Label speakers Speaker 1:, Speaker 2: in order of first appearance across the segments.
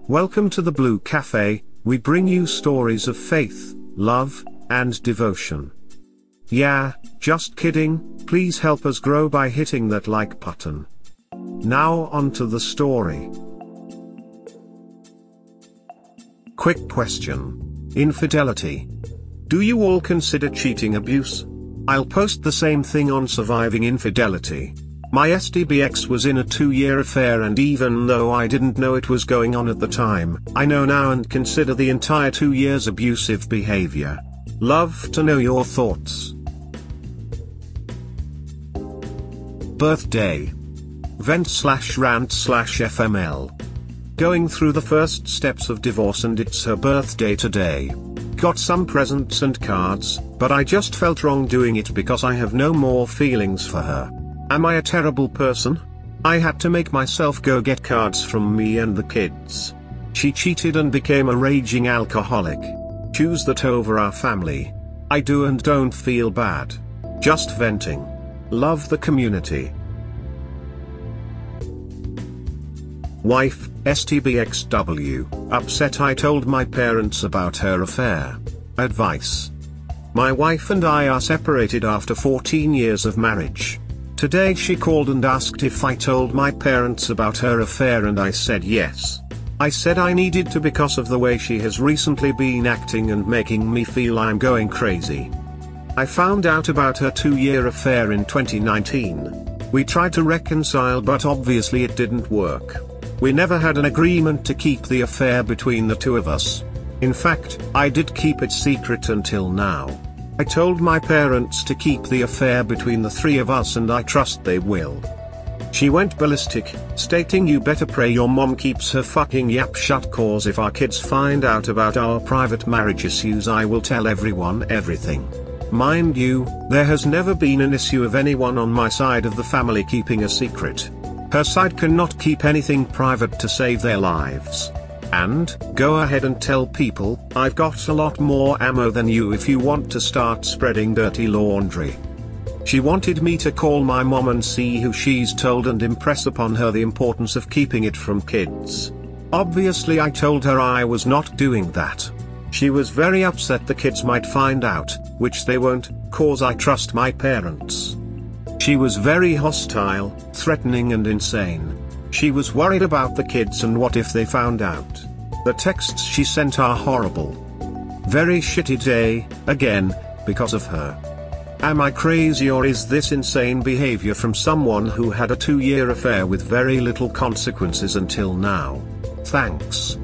Speaker 1: Welcome to the Blue Cafe. We bring you stories of faith, love, and devotion. Yeah, just kidding, please help us grow by hitting that like button. Now on to the story. Quick question. Infidelity. Do you all consider cheating abuse? I'll post the same thing on surviving infidelity. My STBX was in a 2-year affair, and even though I didn't know it was going on at the time, I know now and consider the entire 2 years abusive behavior. Love to know your thoughts. Birthday. Vent/rant/FML. Going through the first steps of divorce and it's her birthday today. Got some presents and cards, but I just felt wrong doing it because I have no more feelings for her. Am I a terrible person? I had to make myself go get cards from me and the kids. She cheated and became a raging alcoholic. Choose that over our family. I do and don't feel bad. Just venting. Love the community. Wife, STBXW, upset I told my parents about her affair. Advice. My wife and I are separated after 14 years of marriage. Today she called and asked if I told my parents about her affair, and I said yes. I said I needed to because of the way she has recently been acting and making me feel I'm going crazy. I found out about her 2-year affair in 2019. We tried to reconcile, but obviously it didn't work. We never had an agreement to keep the affair between the two of us. In fact, I did keep it secret until now. I told my parents to keep the affair between the 3 of us, and I trust they will. She went ballistic, stating you better pray your mom keeps her fucking yap shut, cause if our kids find out about our private marriage issues I will tell everyone everything. Mind you, there has never been an issue of anyone on my side of the family keeping a secret. Her side cannot keep anything private to save their lives. And, go ahead and tell people, I've got a lot more ammo than you if you want to start spreading dirty laundry. She wanted me to call my mom and see who she's told and impress upon her the importance of keeping it from kids. Obviously I told her I was not doing that. She was very upset the kids might find out, which they won't, cause I trust my parents. She was very hostile, threatening and insane. She was worried about the kids and what if they found out. The texts she sent are horrible. Very shitty day, again, because of her. Am I crazy, or is this insane behavior from someone who had a 2-year affair with very little consequences until now? Thanks.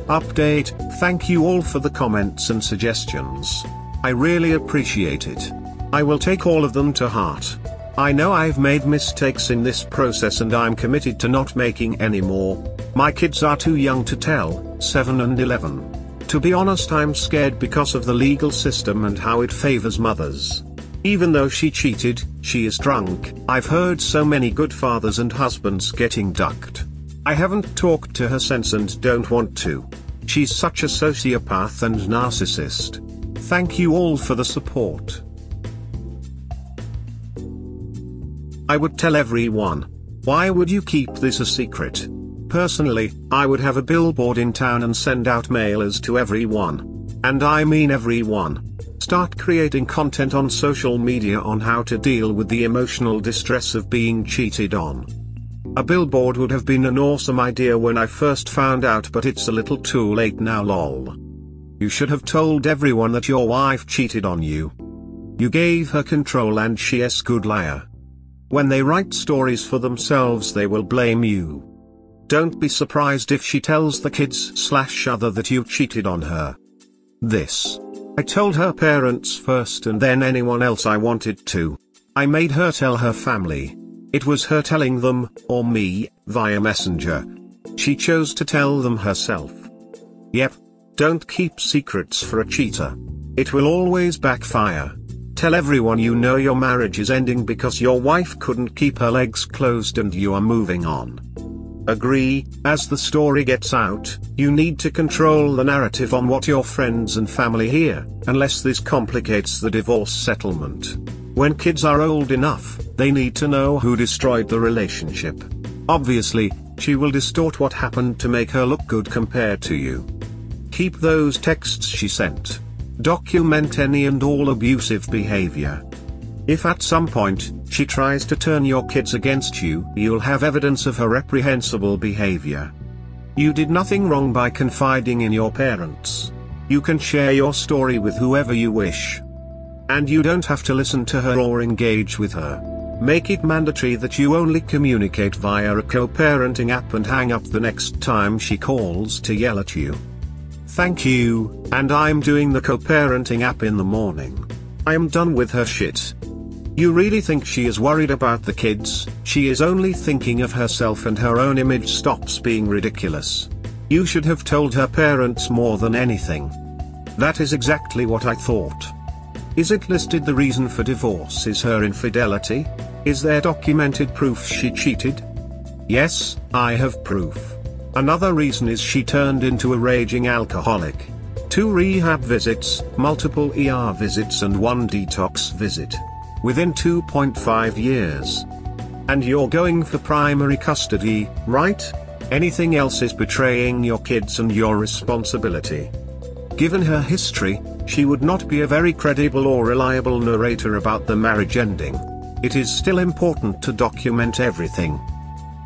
Speaker 1: Update. Thank you all for the comments and suggestions. I really appreciate it. I will take all of them to heart. I know I've made mistakes in this process and I'm committed to not making any more. My kids are too young to tell, 7 and 11. To be honest, I'm scared because of the legal system and how it favors mothers. Even though she cheated, she is drunk. I've heard so many good fathers and husbands getting ducked. I haven't talked to her since and don't want to. She's such a sociopath and narcissist. Thank you all for the support. I would tell everyone. Why would you keep this a secret? Personally, I would have a billboard in town and send out mailers to everyone. And I mean everyone. Start creating content on social media on how to deal with the emotional distress of being cheated on. A billboard would have been an awesome idea when I first found out, but it's a little too late now, lol. You should have told everyone that your wife cheated on you. You gave her control and she is a good liar. When they write stories for themselves they will blame you. Don't be surprised if she tells the kids/other that you cheated on her. This. I told her parents first and then anyone else I wanted to. I made her tell her family. It was her telling them, or me, via messenger. She chose to tell them herself. Yep. Don't keep secrets for a cheater. It will always backfire. Tell everyone you know your marriage is ending because your wife couldn't keep her legs closed and you are moving on. Agree, as the story gets out, you need to control the narrative on what your friends and family hear, unless this complicates the divorce settlement. When kids are old enough, they need to know who destroyed the relationship. Obviously, She will distort what happened to make her look good compared to you. Keep those texts she sent. Document any and all abusive behavior. If at some point, she tries to turn your kids against you, you'll have evidence of her reprehensible behavior. You did nothing wrong by confiding in your parents. You can share your story with whoever you wish. And you don't have to listen to her or engage with her. Make it mandatory that you only communicate via a co-parenting app and hang up the next time she calls to yell at you. Thank you, and I'm doing the co-parenting app in the morning. I am done with her shit. You really think she is worried about the kids? She is only thinking of herself, and her own image stops being ridiculous. You should have told her parents more than anything. That is exactly what I thought. Is it listed the reason for divorce is her infidelity? Is there documented proof she cheated? Yes, I have proof. Another reason is she turned into a raging alcoholic. 2 rehab visits, multiple ER visits and 1 detox visit. Within 2.5 years. And you're going for primary custody, right? Anything else is betraying your kids and your responsibility. Given her history, she would not be a very credible or reliable narrator about the marriage ending. It is still important to document everything.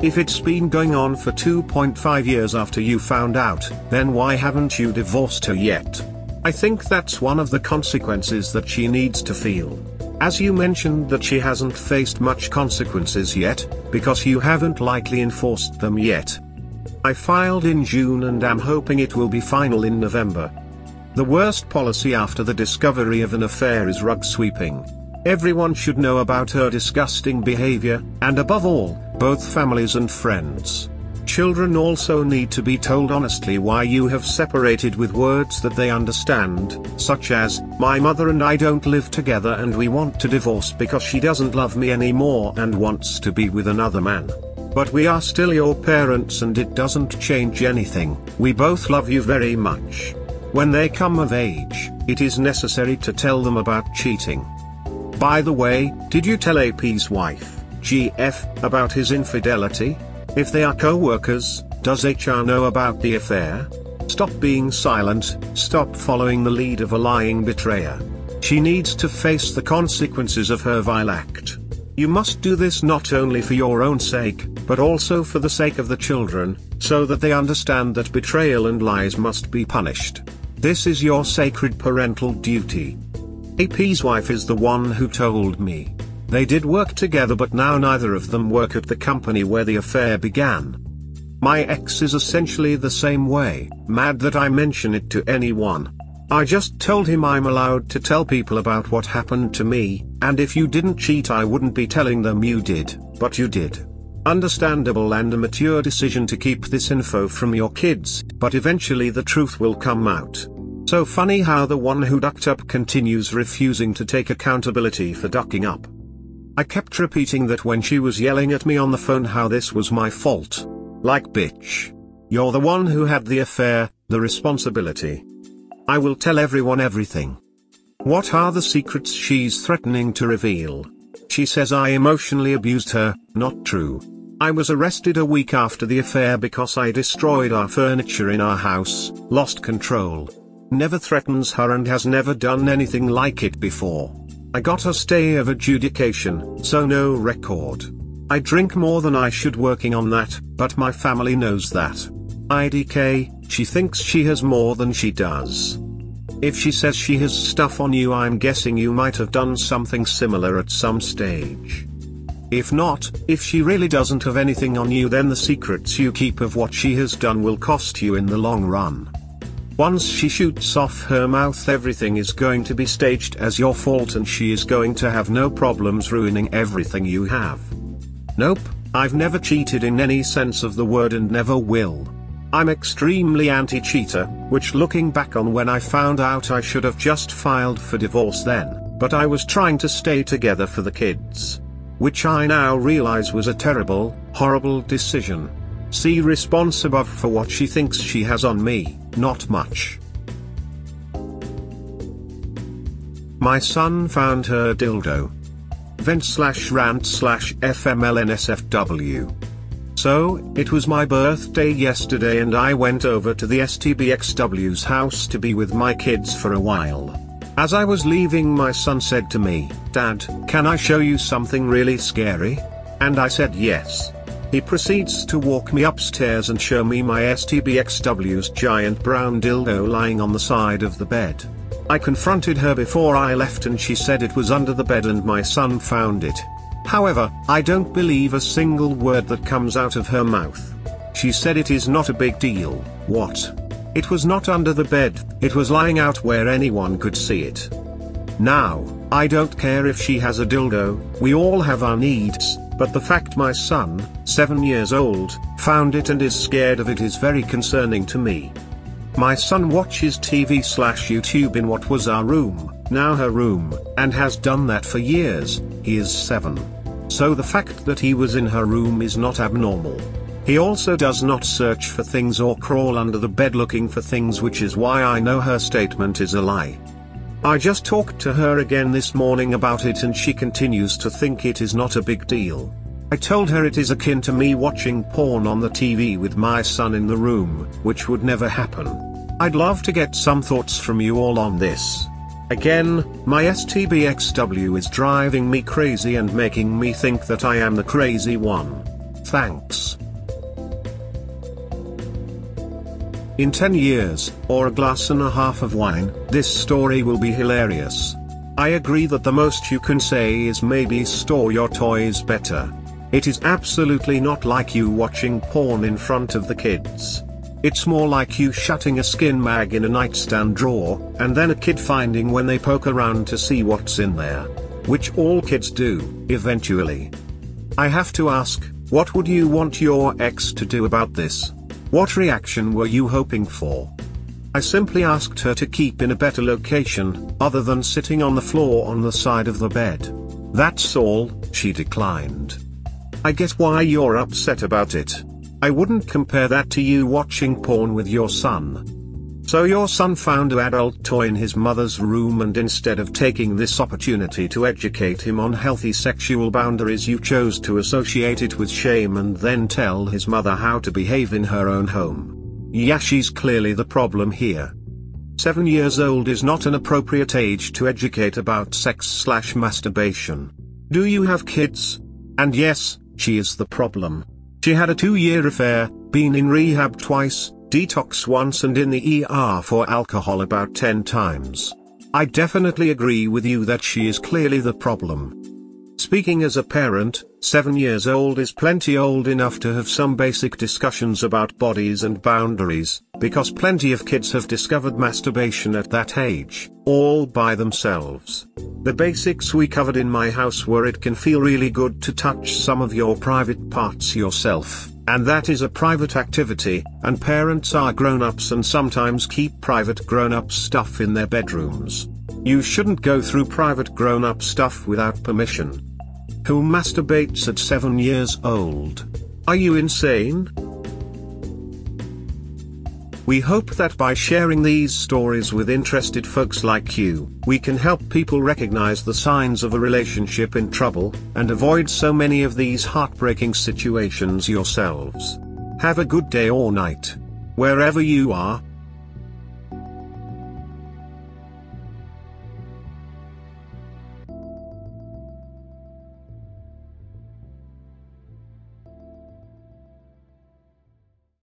Speaker 1: If it's been going on for 2.5 years after you found out, then why haven't you divorced her yet? I think that's one of the consequences that she needs to feel. As you mentioned that she hasn't faced much consequences yet, because you haven't likely enforced them yet. I filed in June and am hoping it will be final in November. The worst policy after the discovery of an affair is rug sweeping. Everyone should know about her disgusting behavior, and above all, both families and friends. Children also need to be told honestly why you have separated with words that they understand, such as, "My mother and I don't live together and we want to divorce because she doesn't love me anymore and wants to be with another man. But we are still your parents and it doesn't change anything, we both love you very much." When they come of age, it is necessary to tell them about cheating. By the way, did you tell AP's wife, GF, about his infidelity? If they are co-workers, does HR know about the affair? Stop being silent, stop following the lead of a lying betrayer. She needs to face the consequences of her vile act. You must do this not only for your own sake, but also for the sake of the children, so that they understand that betrayal and lies must be punished. This is your sacred parental duty. AP's wife is the one who told me. They did work together, but now neither of them work at the company where the affair began. My ex is essentially the same way, mad that I mention it to anyone. I just told him I'm allowed to tell people about what happened to me, and if you didn't cheat I wouldn't be telling them you did, but you did. Understandable and a mature decision to keep this info from your kids, but eventually the truth will come out. So funny how the one who ducked up continues refusing to take accountability for ducking up. I kept repeating that when she was yelling at me on the phone how this was my fault. Like, bitch. You're the one who had the affair, the responsibility. I will tell everyone everything. What are the secrets she's threatening to reveal? She says I emotionally abused her, not true. I was arrested a week after the affair because I destroyed our furniture in our house, lost control. Never threatens her and has never done anything like it before. I got a stay of adjudication, so no record. I drink more than I should, working on that, but my family knows that. IDK, she thinks she has more than she does. If she says she has stuff on you, I'm guessing you might have done something similar at some stage. If not, if she really doesn't have anything on you, then the secrets you keep of what she has done will cost you in the long run. Once she shoots off her mouth, everything is going to be staged as your fault and she is going to have no problems ruining everything you have. Nope, I've never cheated in any sense of the word and never will. I'm extremely anti-cheater, which looking back on when I found out I should have just filed for divorce then, but I was trying to stay together for the kids. Which I now realize was a terrible, horrible decision. See response above for what she thinks she has on me, not much. My son found her dildo. Vent/rant/FMLNSFW. So, it was my birthday yesterday and I went over to the STBXW's house to be with my kids for a while. As I was leaving, my son said to me, "Dad, can I show you something really scary?" And I said yes. He proceeds to walk me upstairs and show me my STBXW's giant brown dildo lying on the side of the bed. I confronted her before I left and she said it was under the bed and my son found it. However, I don't believe a single word that comes out of her mouth. She said it is not a big deal. What? It was not under the bed, it was lying out where anyone could see it. Now, I don't care if she has a dildo, we all have our needs, but the fact my son, 7 years old, found it and is scared of it is very concerning to me. My son watches TV/YouTube in what was our room, now her room, and has done that for years. He is 7. So the fact that he was in her room is not abnormal. He also does not search for things or crawl under the bed looking for things, which is why I know her statement is a lie. I just talked to her again this morning about it and she continues to think it is not a big deal. I told her it is akin to me watching porn on the TV with my son in the room, which would never happen. I'd love to get some thoughts from you all on this. Again, my STBXW is driving me crazy and making me think that I am the crazy one. Thanks. In 10 years, or a glass and a half of wine, this story will be hilarious. I agree that the most you can say is maybe store your toys better. It is absolutely not like you watching porn in front of the kids. It's more like you shutting a skin mag in a nightstand drawer, and then a kid finding when they poke around to see what's in there. Which all kids do, eventually. I have to ask, what would you want your ex to do about this? What reaction were you hoping for? I simply asked her to keep in a better location, other than sitting on the floor on the side of the bed. That's all. She declined. I get why you're upset about it. I wouldn't compare that to you watching porn with your son. So your son found an adult toy in his mother's room, and instead of taking this opportunity to educate him on healthy sexual boundaries, you chose to associate it with shame and then tell his mother how to behave in her own home. Yeah, she's clearly the problem here. 7 years old is not an appropriate age to educate about sex/masturbation. Do you have kids? And yes, she is the problem. She had a 2-year affair, been in rehab twice, detox once, and in the ER for alcohol about 10 times. I definitely agree with you that she is clearly the problem. Speaking as a parent, 7 years old is plenty old enough to have some basic discussions about bodies and boundaries, because plenty of kids have discovered masturbation at that age, all by themselves. The basics we covered in my house were it can feel really good to touch some of your private parts yourself, and that is a private activity, and parents are grown-ups and sometimes keep private grown-up stuff in their bedrooms. You shouldn't go through private grown-up stuff without permission. Who masturbates at 7 years old? Are you insane? We hope that by sharing these stories with interested folks like you, we can help people recognize the signs of a relationship in trouble, and avoid so many of these heartbreaking situations yourselves. Have a good day or night, wherever you are.